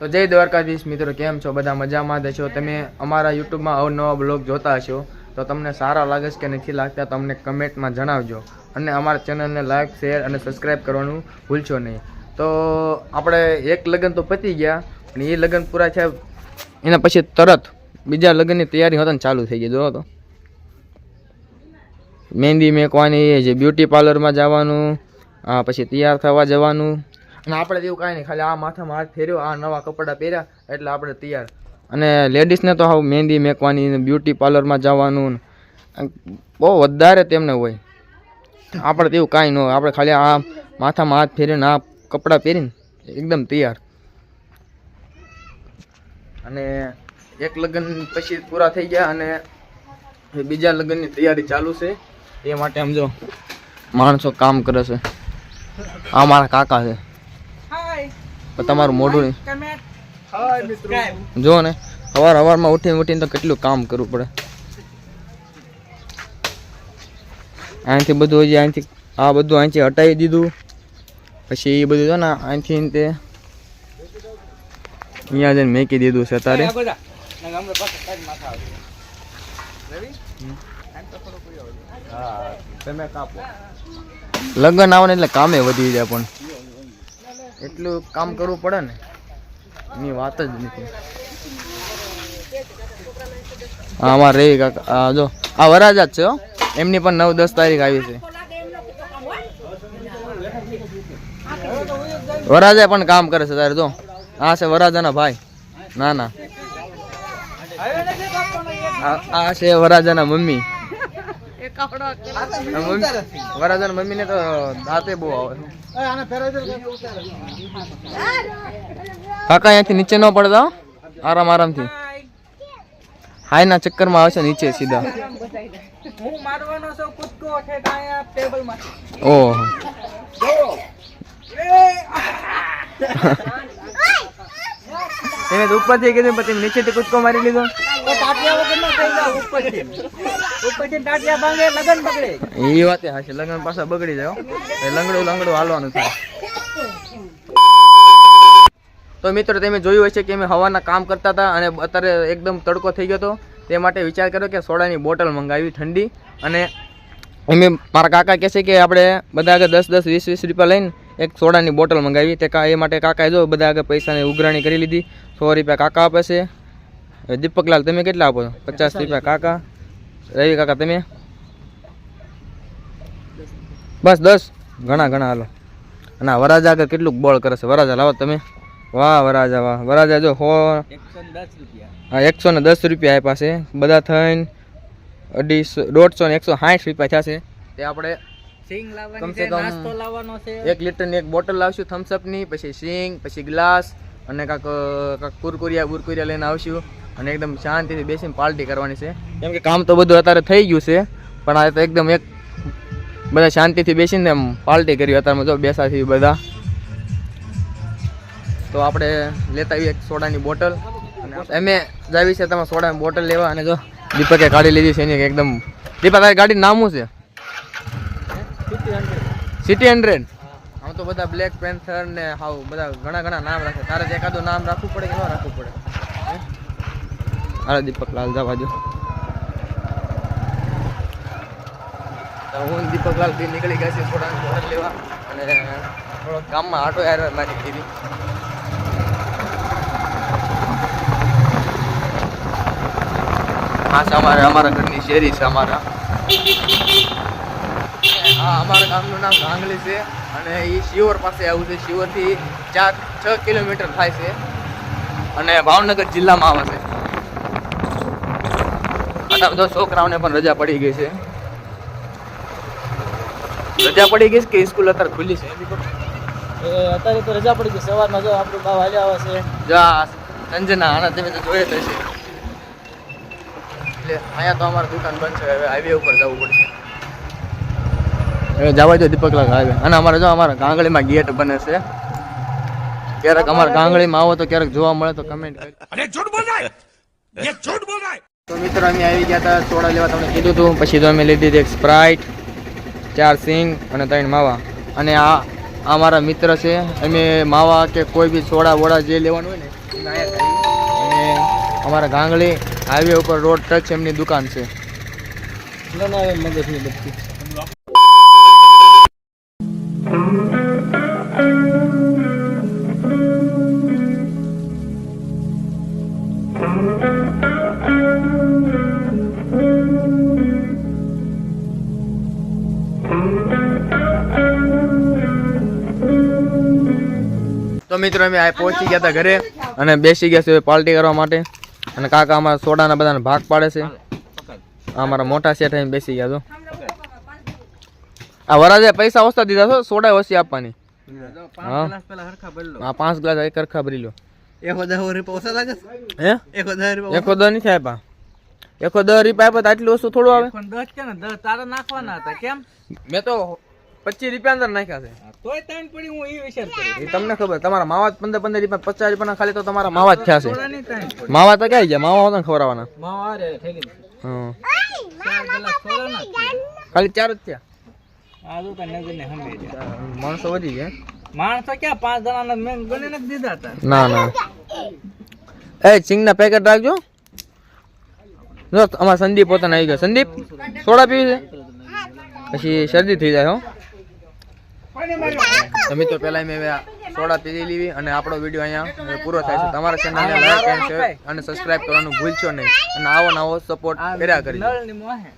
તો જય દ્વારકાધીશ મિત્રો, કેમ છો બધા? મજામાં જ છો? તમે અમારા યુટ્યુબમાં અવનવા બ્લોગ જોતા હશો તો તમને સારા લાગે છે કે નથી લાગતા તો અમને કમેન્ટમાં જણાવજો, અને અમારા ચેનલને લાઈક, શેર અને સબસ્ક્રાઈબ કરવાનું ભૂલશો નહીં. તો આપણે એક લગ્ન તો પતી ગયા, અને એ લગ્ન પૂરા થયા એના પછી તરત બીજા લગ્નની તૈયારી હોતા ને ચાલુ થઈ ગઈ. જો તો મહેંદી મેકવાની, જે બ્યુટી પાર્લરમાં જવાનું, પછી તૈયાર થવા જવાનું. અને આપણે એવું કાંઈ નહીં, ખાલી આ માથામાં હાથ ફેર્યો, આ નવા કપડાં પહેર્યા એટલે આપણે તૈયાર. અને લેડીઝને તો હાવ મહેંદી મેકવાની, બ્યુટી પાર્લરમાં જવાનું બહુ વધારે તેમને હોય. આપણે તેવું કાંઈ ન હોય, આપણે ખાલી આ માથામાં હાથ ફેરીને આ કપડાં પહેરીને એકદમ તૈયાર. અને એક લગ્ન પછી પૂરા થઈ ગયા અને બીજા લગ્નની તૈયારી ચાલુ છે. એ માટે આમ જો માણસો કામ કરે છે. આ મારા કાકા છે. તમારું મોઢું નહીં જો ને, સવારમાં ઉઠીને તો કેટલું કામ કરવું પડે. અહીંથી બધું હજી અહીંથી આ બધું અહીંથી હટાવી દીધું, પછી એ બધું જો ને અહીંથી તે અહીંયા જઈને મેકી દીધું છે. તારે લગ્ન આવે ને એટલે કામે વધી જાય, પણ એટલું કામ કરવું પડે ને એની વાત જ નથી. હા, અમારે રહી કાકા જો આ વરાજા જ છે હો, એમની પણ 9-10 તારીખ આવી છે. વરાજા પણ કામ કરે છે. તારે જો આ છે વરાજાના ભાઈ, ના આ છે વરાજાના મમ્મી. વરાજાના મમ્મી ને તો દાંતે બહુ આવે. કાકા અહીંયાથી નીચે ન પડતા, આરામથી હાય ના ચક્કરમાં આવશે નીચે સીધા. ઓહ એને તો ઉપરથી કીધું પછી નીચેથી કૂદકો મારી લીધો. એ વાત હશે, લગ્ન પાછા બગડી જાય, લંગડું હાલવાનું થાય. તો મિત્રો તમે જોયું હશે કે અમે હવાના કામ કરતા હતા અને અત્યારે એકદમ તડકો થઈ ગયો હતો. તે માટે વિચાર કર્યો કે સોડાની બોટલ મંગાવી ઠંડી. અને અમે મારા કાકા કહે છે કે આપણે બધા આગળ 10-10, 20-20 રૂપિયા લઈને એક સોડાની બોટલ મંગાવી. તે એ માટે કાકાએ જો બધા આગળ પૈસાની ઉઘરાણી કરી લીધી. 100 રૂપિયા કાકા આપે છે. દીપકલાલ તમે કેટલા આપો છો? 50 રૂપિયા કાકા. રવિ કાકા તમે? બસ 10. ઘણા હાલો. અને વરાજા આગળ કેટલું બળ કરે છે. વરાજા લાવો તમે. વાહ વરાજા, વાહ વરાજા જો 110 રૂપિયા આપ્યા છે. બધા થઈને 150, 160 રૂપિયા થયા છે. તે આપણે કમસે કમ 1 લીટરની એક બોટલ લાવશું થમ્સઅપની, પછી સિંગ, પછી ગ્લાસ અને કાંક કુરકુરિયા લઈને આવશું. અને એકદમ શાંતિથી બેસીને પાર્ટી કરવાની છે. કેમ કે કામ તો બધું અત્યારે થઈ ગયું છે, પણ આ તો એકદમ બધા શાંતિથી બેસીને એમ પાર્ટી કરી. અત્યારમાં જો બેસાથી બધા. તો આપણે લેતા આવીએ એક સોડાની બોટલ. અને અમે જાવી છે તમે સોડાની બોટલ લેવા. અને જો દીપકે ગાડી લીધી છે એની એકદમ. દીપક તારી ગાડીનું નામ શું છે? સિટી 100. આમ તો બધા બ્લેક પેન્થર ને હાવ બધા ઘણા નામ રાખે. તારે એકાદું નામ રાખવું પડે કે ન રાખવું પડે? અરે દીપક લાલ જવા દો. હું દીપક લાલ થી નીકળી ગયા છે સોડાની બોટલ લેવા. અને થોડોક ગામમાં આટો યાર મારી દીધી. હા છે અમારા ઘરની શેરી છે. અમારા ગામનું નામ ગાંગલી છે. અને એ શિવર પાસે આવું છે. શિવરથી 4-6 કિલોમીટર થાય છે અને ભાવનગર જિલ્લામાં આવે છે. આટલા બધા છોકરાઓને પણ રજા પડી ગઈ છે. રજા પડી ગઈ કે સ્કૂલ અત્યારે ખુલ્લી છે? અત્યારે તો રજા પડી ગઈ. સવારમાં જો આપણું ભાવ હાલ્યા આવે છે. જા સંજના, આના તમે તો જોયે જ હશે. એટલે અહીંયા તો અમારી દુકાન બંધ છે. હવે હાઈવે ઉપર જવું પડશે. હવે જવા દો દીપકલાલ હાઈવે. અને અમારા ગાંગડીમાં ગેટ બને છે. ક્યારેક અમારા ગાંગડીમાં આવો તો ક્યારેક જોવા મળે તો કમેન્ટ કરી. તો મિત્રો અમે આવી ગયા હતા સોડા લેવા, તમને કીધું હતું. પછી તો અમે લીધી હતી એક સ્પ્રાઇટ, 4 સિંગ અને 3 માવા. અને આ આ મારા મિત્ર છે. અમે માવા કે કોઈ બી સોડા વોડા જે લેવાનું હોય ને એમ અહીંયા ખાઈએ. અને અમારા ગાંગડી હાઈવે ઉપર રોડ ટચ એમની દુકાન છે. મગજની બધી તો મિત્રો અમે આ પહોંચી ગયા હતા ઘરે અને બેસી ગયા છે પાર્ટી કરવા માટે. અને કાકા અમારા સોડાના બધાને ભાગ પાડે છે. આ અમારા મોટા શેઠ અહીં બેસી ગયા. તો આ વરાજે પૈસા ઓછા દીધા છો, સોડા ઓછી આપવાની. હા 5 ગ્લાસ એક સરખા ભરી લો. હે 110 રૂપિયા નથી આપ્યા. 110 રૂપિયા આપ્યા તો આટલું ઓછું થોડું આવે. 10 કે ને 10 તારા નાખવાના હતા કેમ? મેં તો 25 રૂપિયા અંદર નાખ્યા છે. તોય ત્રણ પડી હું એ વિચાર કર્યો. એ તમને ખબર, તમારા માવા 15 રૂપિયા 50 રૂપિયા ખાલી તો તમારા માવા જ થયા છે. સોડાની ત્રણ પડી. માવા તો ક્યાં ગયા? માવા હોતા ખવડાવવાના. માવા રે થેલી હા 4 ગ્લાસ સોડાના ખાલી 4 જ થયા. આ તો નગરને હમે છે. માણસો વધી ગયા. માણસો ક્યાં 5 જણાને મેં ગણીને જ દીધા હતા. ના ના એ ચિંગના પેકેટ રાખજો. જો અમારા સંદીપ પોતાને આવી ગયા. સંદીપ સોડા પીવી છે પછી શરદી થઈ જાય. હો તો મિત્રો પહેલા મેં સોડા પી લીધી અને આપણો વિડીયો અહીંયા પૂરો થાય છે. તમારા ચેનલને લાઈક એન્ડ શેર અને સબસ્ક્રાઇબ કરવાનું ભૂલશો નહીં. અને આવો નવો સપોર્ટ કર્યા કરી. નળની મોહે